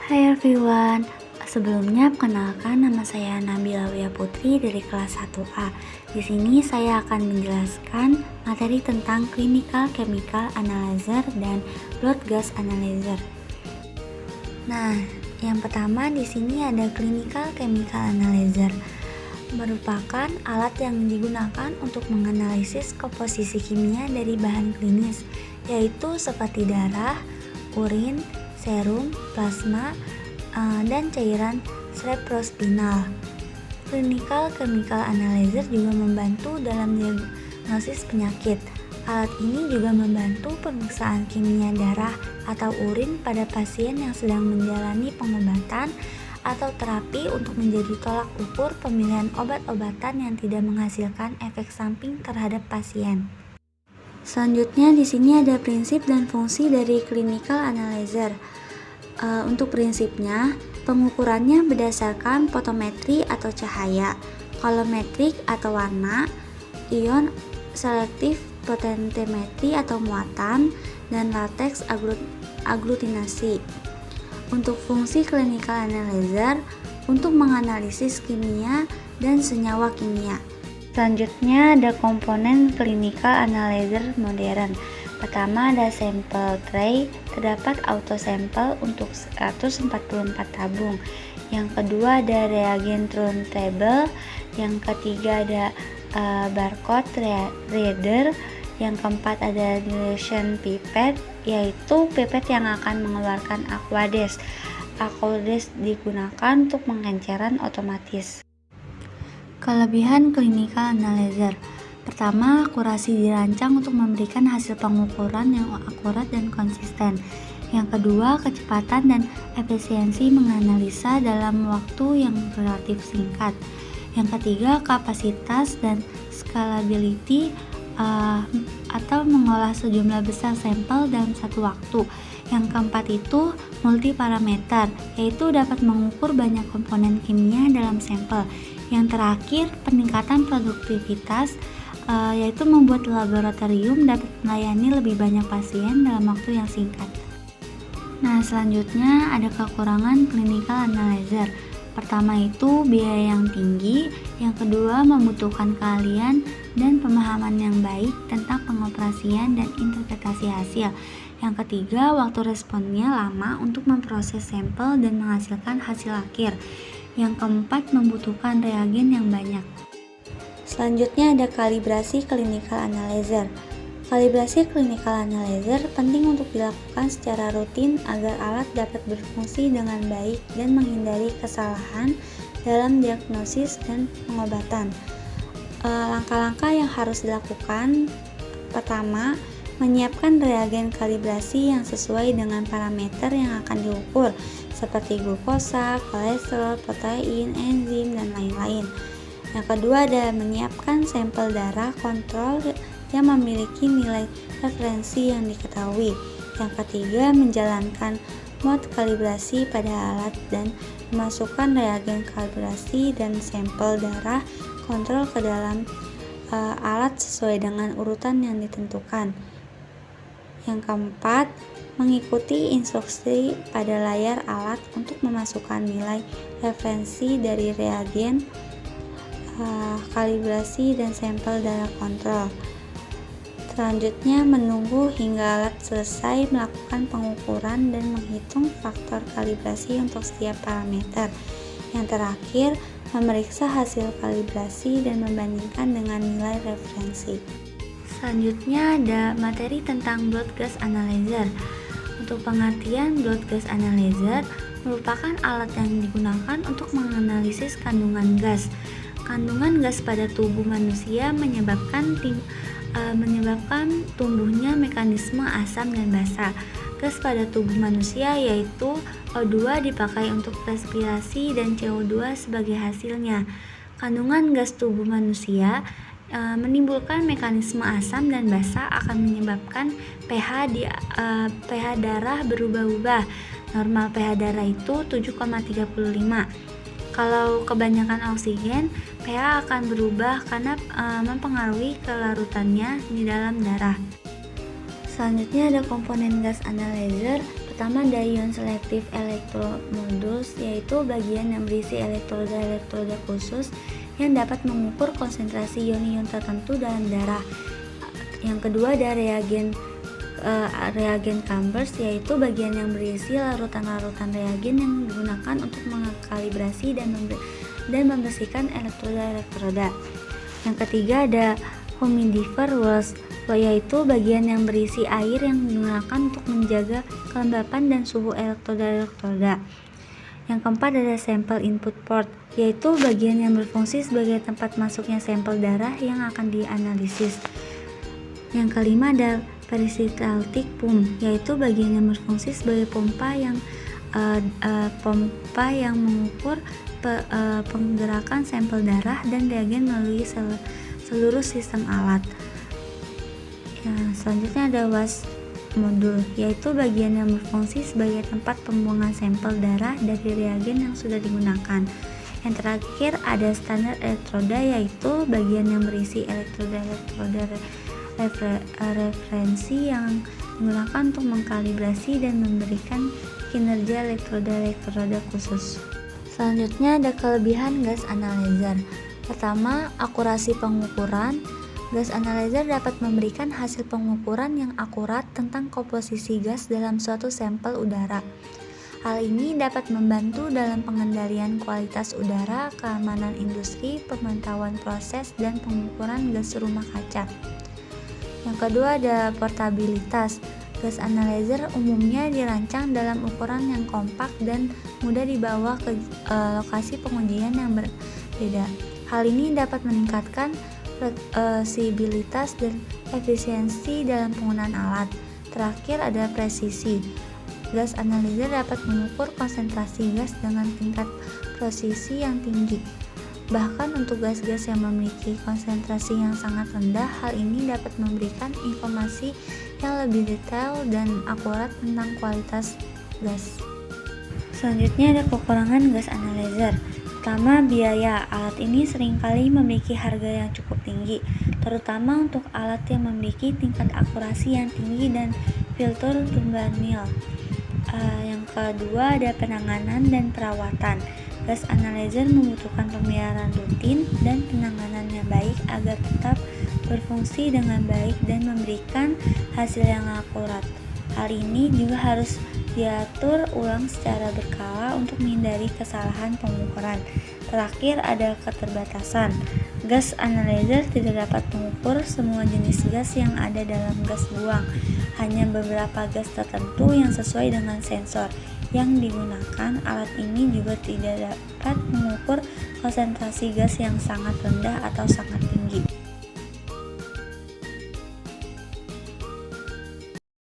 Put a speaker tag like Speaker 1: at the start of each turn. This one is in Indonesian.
Speaker 1: Hai everyone, sebelumnya perkenalkan nama saya Nabila Wia Putri dari kelas 1A. Di sini saya akan menjelaskan materi tentang Clinical Chemical Analyzer dan Blood Gas Analyzer. Nah, yang pertama di sini ada Clinical Chemical Analyzer. Merupakan alat yang digunakan untuk menganalisis komposisi kimia dari bahan klinis, yaitu seperti darah, urin, serum, plasma, dan cairan cerebrospinal. Clinical Chemical Analyzer juga membantu dalam diagnosis penyakit. Alat ini juga membantu pemeriksaan kimia darah atau urin pada pasien yang sedang menjalani pengobatan atau terapi untuk menjadi tolak ukur pemilihan obat-obatan yang tidak menghasilkan efek samping terhadap pasien. Selanjutnya di sini ada prinsip dan fungsi dari clinical analyzer. Untuk prinsipnya, pengukurannya berdasarkan fotometri atau cahaya, kolometrik atau warna, ion selektif potentiometri atau muatan, dan lateks aglutinasi. Untuk fungsi clinical analyzer untuk menganalisis kimia dan senyawa kimia. Selanjutnya ada komponen clinical analyzer modern. Pertama ada sampel tray, terdapat auto sampel untuk 144 tabung. Yang kedua ada reagent turntable. Yang ketiga ada barcode reader. Yang keempat ada dilation pipette, yaitu pipet yang akan mengeluarkan aqueous. Aqueous digunakan untuk pengenceran otomatis. Kelebihan clinical analyzer. Pertama, akurasi dirancang untuk memberikan hasil pengukuran yang akurat dan konsisten. Yang kedua, kecepatan dan efisiensi menganalisa dalam waktu yang relatif singkat. Yang ketiga, kapasitas dan scalability atau mengolah sejumlah besar sampel dalam satu waktu. Yang keempat itu multi parameter, yaitu dapat mengukur banyak komponen kimia dalam sampel. Yang terakhir, peningkatan produktivitas, yaitu membuat laboratorium dapat melayani lebih banyak pasien dalam waktu yang singkat. Nah, selanjutnya ada kekurangan clinical analyzer. Pertama itu biaya yang tinggi, yang kedua membutuhkan keahlian dan pemahaman yang baik tentang pengoperasian dan interpretasi hasil. Yang ketiga, waktu responnya lama untuk memproses sampel dan menghasilkan hasil akhir. Yang keempat, membutuhkan reagen yang banyak. Selanjutnya ada kalibrasi clinical analyzer. Kalibrasi clinical analyzer penting untuk dilakukan secara rutin agar alat dapat berfungsi dengan baik dan menghindari kesalahan dalam diagnosis dan pengobatan. Langkah-langkah yang harus dilakukan: pertama, menyiapkan reagen kalibrasi yang sesuai dengan parameter yang akan diukur, seperti glukosa, kolesterol, protein, enzim, dan lain-lain. Yang kedua ada menyiapkan sampel darah kontrol yang memiliki nilai referensi yang diketahui. Yang ketiga, menjalankan mode kalibrasi pada alat dan memasukkan reagen kalibrasi dan sampel darah kontrol ke dalam alat sesuai dengan urutan yang ditentukan. Yang keempat, mengikuti instruksi pada layar alat untuk memasukkan nilai referensi dari reagen kalibrasi dan sampel darah kontrol. Selanjutnya, menunggu hingga alat selesai melakukan pengukuran dan menghitung faktor kalibrasi untuk setiap parameter. Yang terakhir, memeriksa hasil kalibrasi dan membandingkan dengan nilai referensi. Selanjutnya ada materi tentang blood gas analyzer. Untuk pengertian, blood gas analyzer merupakan alat yang digunakan untuk menganalisis kandungan gas. Kandungan gas pada tubuh manusia menyebabkan tumbuhnya mekanisme asam dan basa. Gas pada tubuh manusia yaitu O2 dipakai untuk respirasi dan CO2 sebagai hasilnya. Kandungan gas tubuh manusia menimbulkan mekanisme asam dan basa akan menyebabkan pH darah berubah-ubah. Normal pH darah itu 7,35. Kalau kebanyakan oksigen, pH akan berubah karena mempengaruhi kelarutannya di dalam darah. Selanjutnya ada komponen gas analyzer. Pertama ada ion selective electromodules, yaitu bagian yang berisi elektroda-elektroda khusus yang dapat mengukur konsentrasi ion-ion tertentu dalam darah. Yang kedua ada reagen chambers, yaitu bagian yang berisi larutan-larutan reagen yang digunakan untuk mengkalibrasi dan membersihkan elektroda-elektroda. Yang ketiga ada humidifier wells, yaitu bagian yang berisi air yang digunakan untuk menjaga kelembapan dan suhu elektroda-elektroda. Yang keempat ada sample input port, yaitu bagian yang berfungsi sebagai tempat masuknya sampel darah yang akan dianalisis. Yang kelima ada peristaltik pump, yaitu bagian yang berfungsi sebagai pompa yang mengukur penggerakan sampel darah dan reagen melalui seluruh sistem alat. Selanjutnya ada was modul, yaitu bagian yang berfungsi sebagai tempat pembuangan sampel darah dari reagen yang sudah digunakan. Yang terakhir ada standar elektroda, yaitu bagian yang berisi elektroda referensi yang digunakan untuk mengkalibrasi dan memberikan kinerja elektroda khusus. Selanjutnya ada kelebihan gas analyzer. Pertama, akurasi pengukuran. Gas analyzer dapat memberikan hasil pengukuran yang akurat tentang komposisi gas dalam suatu sampel udara. Hal ini dapat membantu dalam pengendalian kualitas udara, keamanan industri, pemantauan proses, dan pengukuran gas rumah kaca. Yang kedua ada portabilitas. Gas analyzer umumnya dirancang dalam ukuran yang kompak dan mudah dibawa ke lokasi pengujian yang berbeda. Hal ini dapat meningkatkan fleksibilitas dan efisiensi dalam penggunaan alat. Terakhir ada presisi. Gas analyzer dapat mengukur konsentrasi gas dengan tingkat presisi yang tinggi. Bahkan untuk gas-gas yang memiliki konsentrasi yang sangat rendah, hal ini dapat memberikan informasi yang lebih detail dan akurat tentang kualitas gas. Selanjutnya ada kekurangan gas analyzer. Pertama, biaya. Alat ini seringkali memiliki harga yang cukup tinggi, terutama untuk alat yang memiliki tingkat akurasi yang tinggi dan filter tunggal nil. Yang kedua ada penanganan dan perawatan. Gas analyzer membutuhkan pemeliharaan rutin dan penanganan yang baik agar tetap berfungsi dengan baik dan memberikan hasil yang akurat. Hal ini juga harus diatur ulang secara berkala untuk menghindari kesalahan pengukuran. Terakhir ada keterbatasan. Gas analyzer tidak dapat mengukur semua jenis gas yang ada dalam gas buang. Hanya beberapa gas tertentu yang sesuai dengan sensor yang digunakan. Alat ini juga tidak dapat mengukur konsentrasi gas yang sangat rendah atau sangat tinggi.